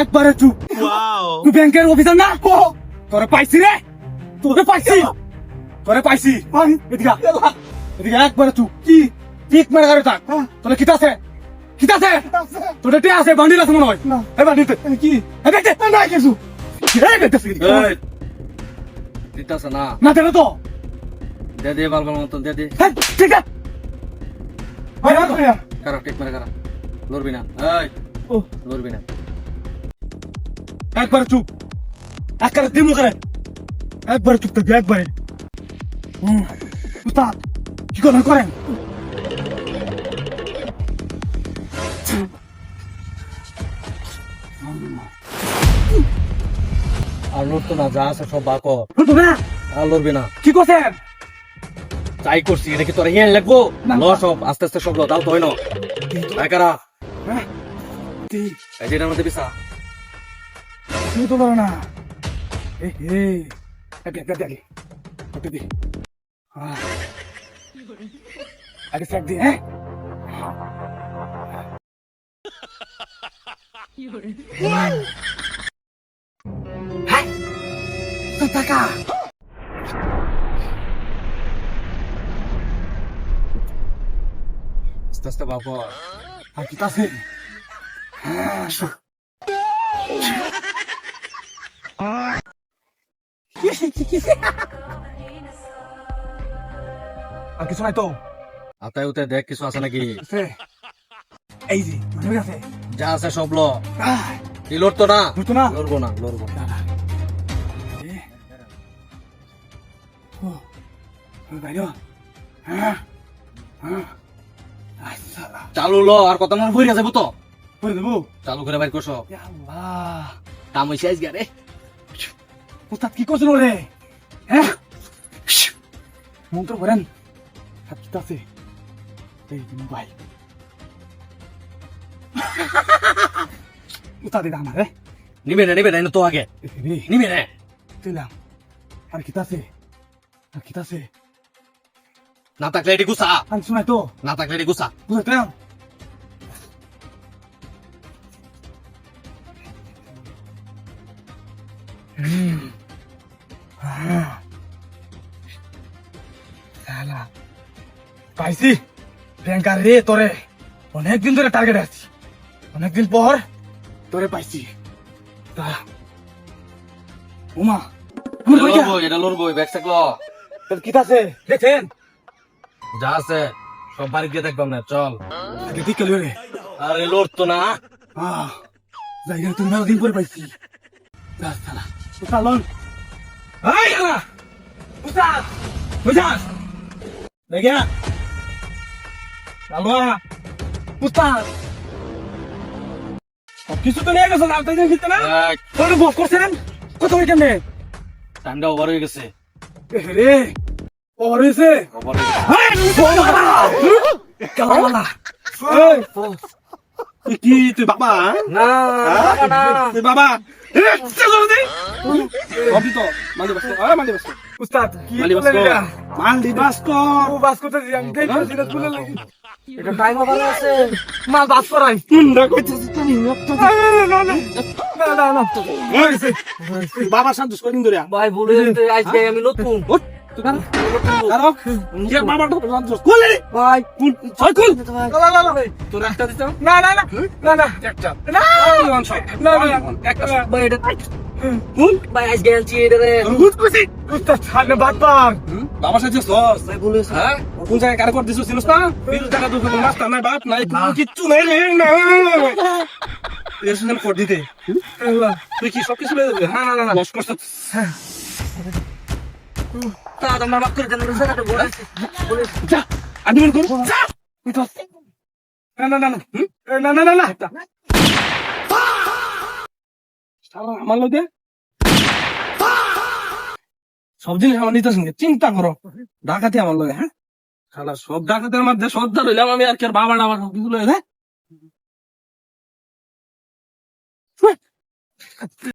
একবারে চুপ। তুই ব্যাংকের অফিসার না? তোরে পাইছি রে, তোরে পাইছি, তোরে পাইছি। এদিকে এদিকে, একবারে চুপ। কি ঠিক মেরে গাড়ি থাক। তোরে কিতা আছে, কিতা আছে? তোরে তে আছে, বান্ডিল আছে মনে হয়। এই বান্ডিলতে কি? এই দেখতে না কিছু। এই দেখতে দিতাছে না, না দেন তো। দে দে বালবার মতন দে দে। হ্যাঁ, ঠিক আছে। কারা টেক মারে কারা, লড়বি না। এই ও লড়বি না। একবারে চুপ, একবারে দিমু করে, একবারে চুপ থাকবি, একবারে। উস্তাদ কি করেন করেন? আর লড়তো না, যা আছে সব বাক। শুনতো না আর লড়বি না। কি করছেন? চাই করছি, এটা কি তোর হিয়ান লাগবো? ল সব আস্তে আস্তে সব ল, তাও তো হয় না। এই কারা, হ্যাঁ, এই যেটার মধ্যে বিছা। তুমি তো পারো না। এ হে, আগে আগে আগে আগে দি। আগে সাক দি, হ্যাঁ। হ্যাঁ, টাকা আস্তে আস্তে বাবা। আর কি আছে? হ্যাঁ, আর কিছু নাই তো? আতায় উতে দেখ কিছু আছে নাকি। আছে। এই যে ঠিক আছে। যা আছে সব ল। আহ, তুই লড়তো না, বুঝতো না? লড়বো না, লড়বো না। দাঁড়া। ও, বাইরে। হ্যাঁ, হ্যাঁ। আচ্ছা, চালু ল, আর কত মন ভরে যাবো তো। করে দেবো। চালু করে বাইর করছো, ইয়া আল্লাহ, কাম হইছে আজকে রে। উস্তাদ কি করছেন ওরে? হ্যাঁ, মন্ত্র করেন। হাত কি আছে? এই ভাই, উস্তাদ এটা আমার রে। নিবে না, নিবে না, এনে তো আগে নিবে না। দিলাম। আর কি আছে? আর কি আছে? না থাকলে এটি গুছা, আর শোনাই তো? না থাকলে এটি গুছা। বুঝলাম। পাইছি ব্যাংকার রে, তোরে অনেকদিন ধরে টার্গেট আছি, অনেকদিন পর তোরে পাইছি। দাঁড়া। উমা, আমার বইটা লড়বো, এটা লড়বো, ব্যাগ থাকলো। তোর কি আছে দেখেন? যা আছে সব বাড়ি গিয়ে দেখবাম না, চল। আগে দিকে লয়ে রে। আরে লড়তো না। জায়গা তুমি মেলা দিন পরে পাইছি। যা সালা উস্তাদ লন। এই আলা উস্তাদ বুঝাস দেখে আলবা উস্তাদ কিছু তো নিয়ে গেছে না, তাই দেখতে না তোর বস করছেন কত ওই কেমনে টাইমটা ওভার হয়ে গেছে। রে ওভার হয়েছে। ওভার হয়ে গেছে। কালা কি তুই বাবা? না না তুই বাবা? উস্তাদ কি মালদি বাস্কো ও বাস করতে দিই আমি দেখি সেটা তুলে লাগি এটা টাইম ওভার আছে মাল বাস করাই কুন্ডা কইতেছিস তুমি? না না না না বাবা সন্তোষ করিম ধরে ভাই বলে দিতে আজকে আমি নতুন আরো কে বাবা তো সন্তোষ কোলে রে ভাই ওই কুল না না না তোর একটা দিতে না না না না না একটা না না একটা ভাই এটা কুল ভাই আজকে আনছি এটা রে। রুহুত কইছি উস্তাদ সামনে বাটপার বাবা সাথে সস ভাই বলেছে হ্যাঁ কোন জায়গায় কারে করে দিছিস ছিলস না বিল টাকা দুটো মাস্টার নাই বাপ নাই কিচ্ছু নাই রে না এসে কোড দিতে তুই কি সব কিছু লয়ে যাবি? না না না লস করছ তা তোমরা বাপ করে দেন জায়গাটা বলেছে যা আদিমন কর যা না না না না না না না শালা আমার লগে সব জিনিস আমার নিতে সঙ্গে চিন্তা করো ডাকাতি আমার লগে হ্যাঁ শালা সব ডাকাতের মধ্যে সর্দার হইলাম আমি আর কি আর বাবা আমার সব কিছু লয়ে হ্যাঁ